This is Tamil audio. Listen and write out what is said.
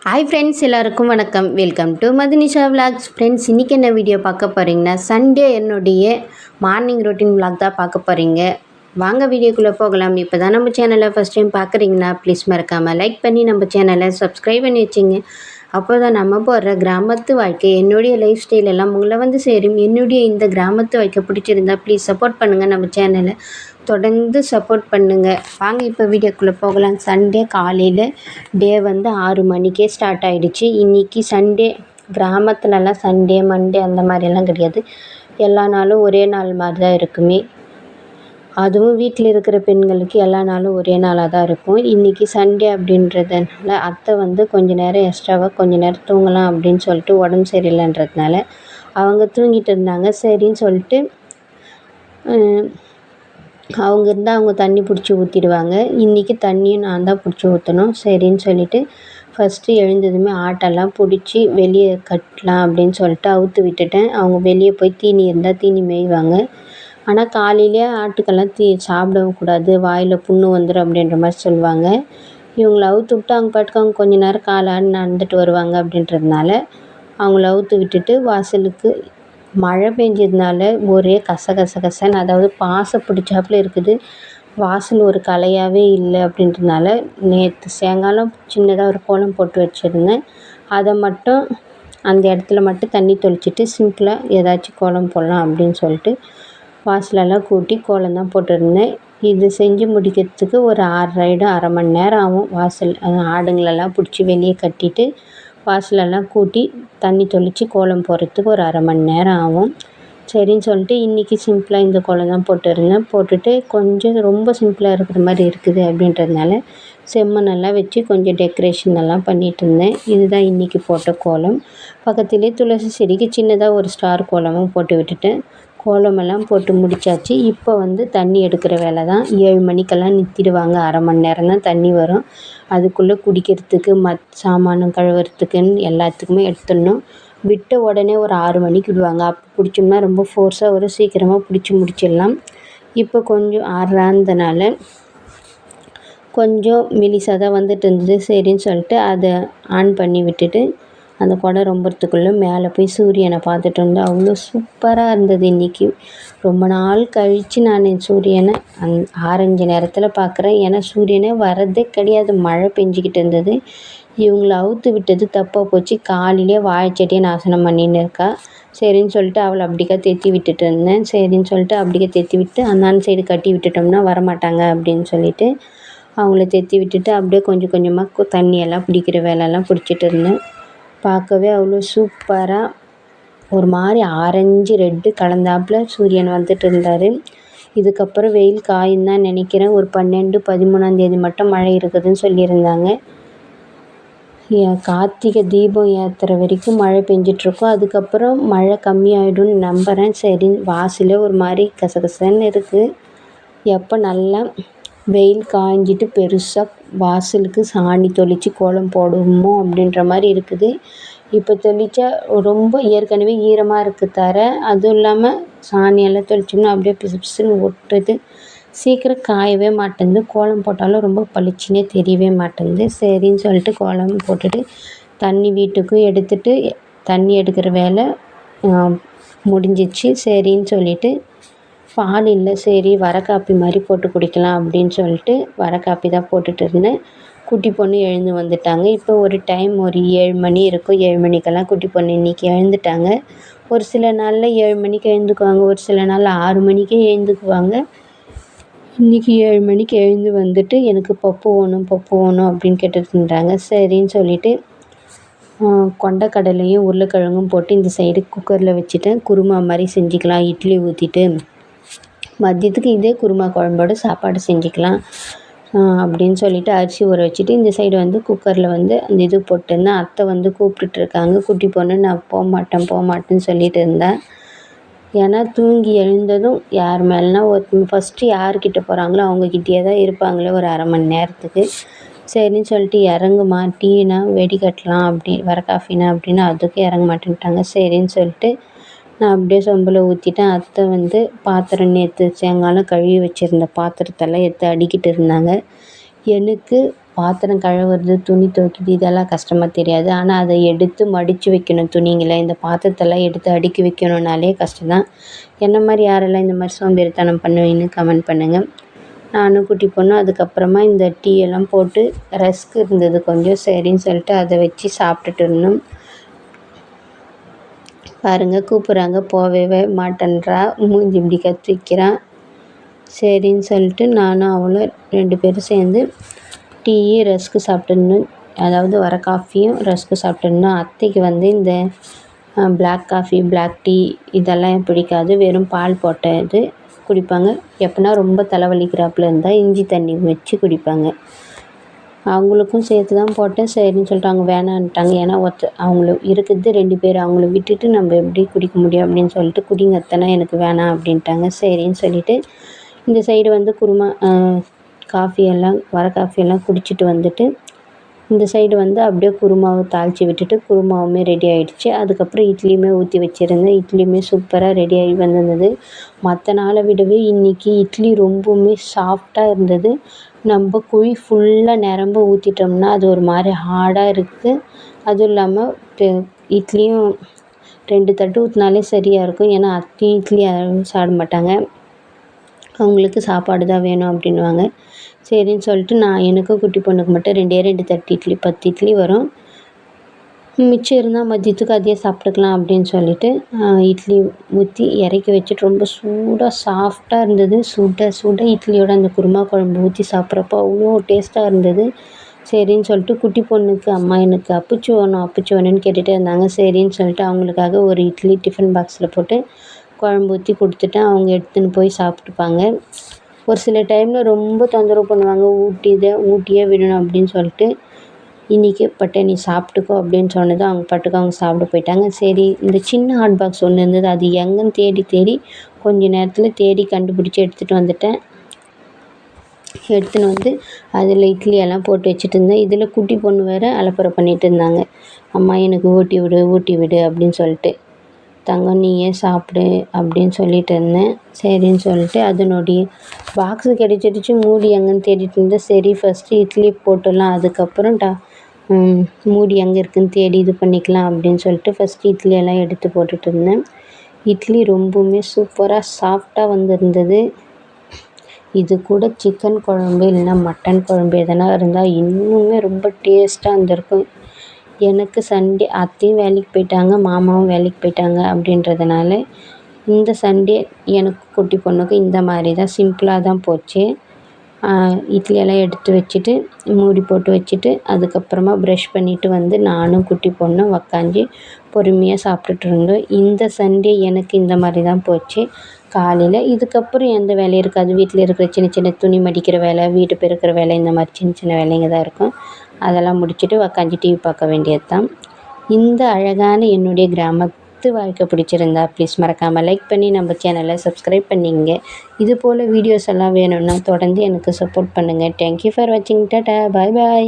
ஹாய் ஃப்ரெண்ட்ஸ், எல்லாருக்கும் வணக்கம். Welcome to Madhunisha vlogs. Friends, இன்றைக்கி என்ன வீடியோ பார்க்க போகிறீங்கன்னா, சண்டே என்னுடைய மார்னிங் ரொட்டீன் விலாக் தான் பார்க்க போகிறீங்க. வாங்க வீடியோக்குள்ளே போகலாம். இப்போ தான் நம்ம சேனலை ஃபஸ்ட் டைம் பார்க்குறீங்கன்னா ப்ளீஸ் மறக்காமல் லைக் பண்ணி நம்ம சேனலை சப்ஸ்கிரைப் பண்ணி வச்சிங்க. அப்போ தான் நம்ம போடுற கிராமத்து வாழ்க்கை, என்னுடைய லைஃப் ஸ்டைல் எல்லாம் உங்களை வந்து சேரும். என்னுடைய இந்த கிராமத்து வாழ்க்கை பிடிச்சிருந்தா ப்ளீஸ் சப்போர்ட் பண்ணுங்கள். நம்ம சேனலை தொடர்ந்து சப்போர்ட் பண்ணுங்கள். வாங்க இப்போ வீடியோக்குள்ளே போகலாம். சண்டே காலையில் டே வந்து 6 மணிக்கே ஸ்டார்ட் ஆகிடுச்சு. இன்றைக்கி சண்டே கிராமத்துலலாம் சண்டே மண்டே அந்த மாதிரியெல்லாம் கிடையாது. எல்லா நாளும் ஒரே நாள் மாதிரி தான் இருக்குமே. அதுவும் வீட்டில் இருக்கிற பெண்களுக்கு எல்லா நாளும் ஒரே நாளாக தான் இருக்கும். இன்றைக்கி சண்டே அப்படின்றதுனால அத்தை வந்து கொஞ்சம் நேரம் எக்ஸ்ட்ராவாக கொஞ்சம் நேரம் தூங்கலாம் அப்படின்னு சொல்லிட்டு உடம்பு சரியில்லைன்றதுனால அவங்க தூங்கிட்டு இருந்தாங்க. சரின்னு சொல்லிட்டு அவங்க இருந்தால் அவங்க தண்ணி பிடிச்சி ஊற்றிடுவாங்க. இன்றைக்கி தண்ணியும் நான் தான் பிடிச்சி ஊற்றணும். சரின்னு சொல்லிவிட்டு ஃபஸ்ட்டு எழுந்ததுமே ஆட்டெல்லாம் பிடிச்சி வெளியே கட்டலாம் அப்படின்னு சொல்லிட்டு அவுத்து விட்டுட்டேன். அவங்க வெளியே போய் தீனி இருந்தால் தீனி மேய்வாங்க. ஆனால் காலையிலே ஆட்டுக்கெல்லாம் சாப்பிடவும் கூடாது, வாயில் புண்ணு வந்துடும் அப்படின்ற மாதிரி சொல்லுவாங்க. இவங்கள அவுத்து விட்டு அவங்க பாட்டுக்கு அவங்க கொஞ்சம் நேரம் காலாடி நடந்துட்டு வருவாங்க அப்படின்றதுனால அவங்கள அவுத்து விட்டுட்டு வாசலுக்கு மழை பெஞ்சதுனால ஒரே கசன்னு, அதாவது பாசை பிடிச்சாப்புல இருக்குது. வாசல் ஒரு கலையாகவே இல்லை அப்படின்றதுனால நேற்று சாயங்காலம் சின்னதாக ஒரு கோலம் போட்டு வச்சுருந்தேன். அதை மட்டும் அந்த இடத்துல மட்டும் தண்ணி தெளிச்சிட்டு சிம்பிளாக ஏதாச்சும் கோலம் போடலாம் அப்படின்னு சொல்லிட்டு வாசலெல்லாம் கூட்டி கோலம் தான் போட்டிருந்தேன். இது செஞ்சு முடிக்கிறதுக்கு ஒரு 6:30 அரை மணி நேரம் ஆகும். வாசல் ஆடுங்களெல்லாம் பிடிச்சி வெளியே கட்டிட்டு வாசலெல்லாம் கூட்டி தண்ணி தெளித்து கோலம் போடுறதுக்கு ஒரு அரை மணி நேரம் ஆகும். சரின்னு சொல்லிட்டு இன்றைக்கி சிம்பிளாக இந்த கோலம் தான் போட்டிருந்தேன். போட்டுட்டு கொஞ்சம் ரொம்ப சிம்பிளாக இருக்கிற மாதிரி இருக்குது அப்படின்றதுனால செம்மண்ணெல்லாம் வச்சு கொஞ்சம் டெக்கரேஷன் எல்லாம் பண்ணிகிட்டு இருந்தேன். இதுதான் இன்றைக்கி போட்ட கோலம். பக்கத்துலேயே துளசி செடிக்கு சின்னதாக ஒரு ஸ்டார் கோலமும் போட்டு விட்டுட்டேன். கோலமெல்லாம் போட்டு முடித்தாச்சு. இப்போ வந்து தண்ணி எடுக்கிற வேலை தான். 7 மணிக்கெல்லாம் நிறுத்திடுவாங்க. அரை மணி நேரம் தான் தண்ணி வரும். அதுக்குள்ளே குடிக்கிறதுக்கு சாமானம் கழுவுறதுக்குன்னு எல்லாத்துக்குமே எடுத்துடணும். விட்ட உடனே ஒரு 6 மணிக்கு விடுவாங்க. அப்போ பிடிச்சோம்னா ரொம்ப ஃபோர்ஸாக ஒரு சீக்கிரமாக பிடிச்சி முடிச்சிடலாம். இப்போ கொஞ்சம் 6:30 கொஞ்சம் மெலிசாக தான் வந்துட்டு இருந்தது. சரின்னு சொல்லிட்டு அதை ஆன் பண்ணி விட்டுட்டு அந்த குடம் ரொம்புறதுக்குள்ளே மேலே போய் சூரியனை பார்த்துட்டு இருந்தேன். அவ்வளோ சூப்பராக இருந்தது. இன்றைக்கி ரொம்ப நாள் கழித்து நான் என் சூரியனை ஆரஞ்சு நேரத்தில் பார்க்குறேன். ஏன்னா சூரியனே வரதே கிடையாது, மழை பெஞ்சிக்கிட்டு இருந்தது. இவங்கள அவுத்து விட்டது தப்பாக போச்சு. காலையிலே வாழைச்செடியை நாசனம் பண்ணின்னு இருக்கா. சரின்னு சொல்லிட்டு அவளை அப்படிக்கா தேத்தி விட்டுட்டு இருந்தேன். சரின்னு சொல்லிட்டு அப்படிக்கா தேத்தி விட்டு அந்தாண்ட சைடு கட்டி விட்டுட்டோம்னா வரமாட்டாங்க அப்படின்னு சொல்லிட்டு அவங்கள தேத்தி விட்டுட்டு அப்படியே கொஞ்சம் கொஞ்சமாக தண்ணியெல்லாம் பிடிக்கிற வேலையெல்லாம் பிடிச்சிட்டு இருந்தேன். பார்க்கவே அவ்வளோ சூப்பராக ஒரு மாதிரி ஆரஞ்சு ரெட்டு கலந்தாப்புல சூரியன் வந்துட்டு இருந்தார். இதுக்கப்புறம் வெயில் காயும் தான் நினைக்கிறேன். ஒரு 12, 13ஆம் தேதி மட்டும் மழை இருக்குதுன்னு சொல்லியிருந்தாங்க. கார்த்திகை தீபம் ஏற்றுற வரைக்கும் மழை பெஞ்சிட்ருக்கோம். அதுக்கப்புறம் மழை கம்மியாயிடும்னு நம்புகிறேன். சரி, வாசலே ஒரு மாதிரி கசகசன்னு இருக்குது. எப்போ நல்லா வெயில் காய்ஞ்சிட்டு பெருசாக வாசலுக்கு சாணி தெளித்து கோலம் போடுவோமோ அப்படின்ற மாதிரி இருக்குது. இப்போ தெளித்தா ரொம்ப ஏற்கனவே ஈரமாக இருக்குது தர. அதுவும் இல்லாமல் சாணியெல்லாம் தெளிச்சோம்னா அப்படியே பிசு பிசுன்னு ஒட்டுது. சீக்கிரம் காயவே மாட்டேங்குது. கோலம் போட்டாலும் ரொம்ப பளிச்சுன்னே தெரியவே மாட்டேங்குது. சரின்னு சொல்லிட்டு கோலம் போட்டுட்டு தண்ணி வீட்டுக்கும் எடுத்துகிட்டு தண்ணி எடுக்கிற வேலை முடிஞ்சிச்சு. சரின்னு சொல்லிவிட்டு பால் இல்லை, சரி வர காப்பி மாதிரி போட்டு குடிக்கலாம் அப்படின்னு சொல்லிட்டு வர காப்பி தான் போட்டுட்டு இருந்தேன். குட்டி பொண்ணு எழுந்து வந்துட்டாங்க. இப்போ ஒரு டைம் ஒரு 7 மணி இருக்கும். 7 மணிக்கெல்லாம் குட்டி பொண்ணு இன்றைக்கி எழுந்துட்டாங்க. ஒரு சில நாளில் 7 மணிக்கு எழுந்துக்குவாங்க, ஒரு சில நாள் 6 மணிக்கே எழுந்துக்குவாங்க. இன்றைக்கி 7 மணிக்கு எழுந்து வந்துட்டு எனக்கு பப்பு வேணும் அப்படின்னு கேட்டுட்டு இருந்தாங்க. சரின்னு சொல்லிவிட்டு கொண்டக்கடலையும் உருளைக்கிழங்கும் போட்டு இந்த சைடு குக்கரில் வச்சுட்டேன். குருமா மாதிரி செஞ்சுக்கலாம். இட்லி ஊற்றிட்டு மதியத்துக்கு இதே குருமா குழம்போடு சாப்பாடு செஞ்சுக்கலாம் அப்படின்னு சொல்லிவிட்டு அரிசி ஊற வச்சுட்டு இந்த சைடு வந்து குக்கரில் வந்து அந்த இது போட்டிருந்தேன். அத்தை வந்து கூப்பிட்டுட்ருக்காங்க. குட்டி பொண்ணு நான் போகமாட்டேன்னு சொல்லிட்டு இருந்தேன். ஏன்னா தூங்கி எழுந்ததும் யார் மேலேனா ஃபஸ்ட்டு யார்கிட்ட போகிறாங்களோ அவங்கக்கிட்டே தான் இருப்பாங்களே ஒரு அரை மணி நேரத்துக்கு. சரின்னு சொல்லிட்டு இறங்குமா, டீனா வெடி கட்டலாம் வர காஃபினா அப்படின்னு அதுக்கும் இறங்க மாட்டேன்ட்டாங்க. சரின்னு சொல்லிட்டு நான் அப்படியே சொம்பில் ஊற்றிட்டேன். அத்தை வந்து பாத்திரம் நேற்று சாயங்காலம் கழுவி வச்சுருந்த பாத்திரத்தெல்லாம் எடுத்து அடுக்கிட்டு இருந்தாங்க. எனக்கு பாத்திரம் கழுவுறது, துணி துவைக்கிறது இதெல்லாம் கஷ்டமாக தெரியாது. ஆனால் அதை எடுத்து மடித்து வைக்கணும் துணிங்களை. இந்த பாத்திரத்தெல்லாம் எடுத்து அடுக்கி வைக்கணுன்னாலே கஷ்டம் தான். என்ன மாதிரி யாரெல்லாம் இந்த மாதிரி சோம்பேறித்தனம் பண்ணுவீங்கன்னு கமெண்ட் பண்ணுங்கள். நானும் குட்டி பொண்ணும் அதுக்கப்புறமா இந்த டீ எல்லாம் போட்டு ரஸ்க் இருந்தது கொஞ்சம், சரின்னு சொல்லிட்டு அதை வச்சு சாப்பிட்டுட்டு இருந்தோம். பாருங்கள் கூப்பிட்றாங்க, போகவே மாட்டேன்றா, மூஞ்சி இப்படி கத்தி வைக்கிறான். சரின்னு சொல்லிட்டு நானும் அவளும் 2 பேரும் சேர்ந்து டீ ரஸ்க்கு சாப்பிட்டுருந்தோம். அதாவது வர காஃபியும் ரஸ்க்கு சாப்பிட்டுருந்தோம். அத்தைக்கு வந்து இந்த பிளாக் காஃபி, பிளாக் டீ இதெல்லாம் பிடிக்காது. வெறும் பால் போட்டது குடிப்பாங்க. எப்போனா ரொம்ப தலைவலிக்கிறாப்புல இருந்தால் இஞ்சி தண்ணி வச்சு குடிப்பாங்க. அவங்களுக்கும் சேர்த்து தான் போட்டேன். சரின்னு சொல்லிட்டு அவங்க வேணான்ட்டாங்க. ஏன்னா அவங்களுக்கு இருக்கிறது 2 பேர், அவங்கள விட்டுட்டு நம்ம எப்படி குடிக்க முடியும் அப்படின்னு சொல்லிட்டு, குடிங்க அத்தைனா எனக்கு வேணாம் அப்படின்ட்டாங்க. சரின்னு சொல்லிவிட்டு இந்த சைடு வந்து குருமா காஃபியெல்லாம் வர காஃபியெல்லாம் குடிச்சிட்டு வந்துட்டு, இந்த சைடு வந்து அப்படியே குருமாவை தாளித்து விட்டுட்டு குருமாவுமே ரெடி ஆகிடுச்சு. அதுக்கப்புறம் இட்லியுமே ஊற்றி வச்சுருந்தேன். இட்லியுமே சூப்பராக ரெடி ஆகி வந்திருந்தது. மற்ற நாளை விடவே இன்றைக்கி இட்லி ரொம்பவுமே சாஃப்டாக இருந்தது. நம்ம குழி ஃபுல்லாக நிரம்ப ஊற்றிட்டோம்னா அது ஒரு மாதிரி ஹார்டாக இருக்குது. அதுவும் இல்லாமல் இட்லியும் 2 தட்டு ஊற்றினாலே சரியாக இருக்கும். ஏன்னா அத்தையும் இட்லி சாப்பிட மாட்டாங்க, அவங்களுக்கு சாப்பாடு தான் வேணும் அப்படின்வாங்க. சரின்னு சொல்லிட்டு நான் எனக்கும் குட்டி பொண்ணுக்கு மட்டும் 2 தட்டு இட்லி, 10 இட்லி வரும். மிச்சம் இருந்தால் மதியத்துக்கு அதையே சாப்பிட்டுக்கலாம் அப்படின்னு சொல்லிட்டு இட்லி ஊற்றி இறக்கி வச்சுட்டு ரொம்ப சூடாக சாஃப்டாக இருந்தது. சுட இட்லியோட அந்த குருமா குழம்பு ஊற்றி சாப்பிட்றப்போ அவ்வளோ டேஸ்ட்டாக இருந்தது. சரின்னு சொல்லிட்டு குட்டி பொண்ணுக்கு அம்மா எனக்கு அப்புச்சி வேணும்னு கேட்டுகிட்டே இருந்தாங்க. சரின்னு சொல்லிட்டு அவங்களுக்காக ஒரு இட்லி டிஃபன் பாக்ஸில் போட்டு குழம்பு ஊற்றி கொடுத்துட்டேன். அவங்க எடுத்துன்னு போய் சாப்பிட்டுப்பாங்க. ஒரு சில டைமில் ரொம்ப தொந்தரவு பண்ணுவாங்க, ஊட்டியே விடணும் அப்படின்னு சொல்லிட்டு. இன்றைக்கி நீ சாப்பிட்டுக்கோ அப்படின்னு சொன்னதும் அவங்க பாட்டுக்கு அவங்க சாப்பிட போயிட்டாங்க. சரி இந்த சின்ன ஹாட் பாக்ஸ் ஒன்று இருந்தது, அது எங்கேன்னு தேடி கொஞ்ச நேரத்தில் தேடி கண்டுபிடிச்சி எடுத்துகிட்டு வந்துட்டேன். எடுத்துன்னு வந்து அதில் இட்லியெல்லாம் போட்டு வச்சுட்டு இருந்தேன். இதில் குட்டி பொண்ணு வேறு அலப்பறை பண்ணிகிட்டு இருந்தாங்க, அம்மா எனக்கு ஊட்டி விடு அப்படின்னு சொல்லிட்டு. தங்கம் நீயே சாப்பிடு அப்படின்னு சொல்லிட்டு இருந்தேன். சரின்னு சொல்லிட்டு அதனுடைய பாக்ஸு கிடச்சிடுச்சு. மூடி எங்கேன்னு தேடிட்டு இருந்தேன். சரி ஃபஸ்ட்டு இட்லி போட்டுடலாம், அதுக்கப்புறம் மூடி எங்கே இருக்குதுன்னு தேடி இது பண்ணிக்கலாம் அப்படின்னு சொல்லிட்டு ஃபஸ்ட்டு இட்லியெல்லாம் எடுத்து போட்டுட்டு இருந்தேன். இட்லி ரொம்பவுமே சூப்பராக சாஃப்டாக வந்திருந்தது. இது கூட சிக்கன் குழம்பு இல்லைன்னா மட்டன் குழம்பு எதனா இருந்தால் இன்னுமே ரொம்ப டேஸ்ட்டாக இருந்திருக்கும். எனக்கு சண்டே அத்தையும் வேலைக்கு போயிட்டாங்க, மாமாவும் வேலைக்கு போயிட்டாங்க அப்படின்றதுனால இந்த சண்டே எனக்கு குட்டி பொண்ணுக்கு இந்த மாதிரி தான் சிம்பிளாக தான் போச்சு. இட்லியெல்லாம் எடுத்து வச்சுட்டு மூடி போட்டு வச்சுட்டு அதுக்கப்புறமா ப்ரஷ் பண்ணிவிட்டு வந்து நானும் குட்டி பொண்ணும் உக்காந்து பொறுமையாக சாப்பிட்டுட்டு இருந்தோம். இந்த சண்டே எனக்கு இந்த மாதிரி தான் போச்சு. காலையில் இதுக்கப்புறம் எந்த வேலையும் இருக்காது. வீட்டில் இருக்கிற சின்ன துணி மடிக்கிற வேலை, வீடு பெருக்கிற வேலை, இந்த மாதிரி சின்ன வேலைங்க தான் இருக்கும். அதெல்லாம் முடிச்சுட்டு உக்காந்து டிவி பார்க்க வேண்டியது தான். இந்த அழகான என்னுடைய கிராமத்து வாழ்க்கை பிடிச்சிருந்தா ப்ளீஸ் மறக்காமல் லைக் பண்ணி நம்ம சேனலை சப்ஸ்கிரைப் பண்ணிங்க. இது போல் வீடியோஸ் எல்லாம் வேணும்னா தொடர்ந்து எனக்கு சப்போர்ட் பண்ணுங்கள். தேங்க்யூ ஃபார் வாட்சிங். டாடா, பாய் பாய்.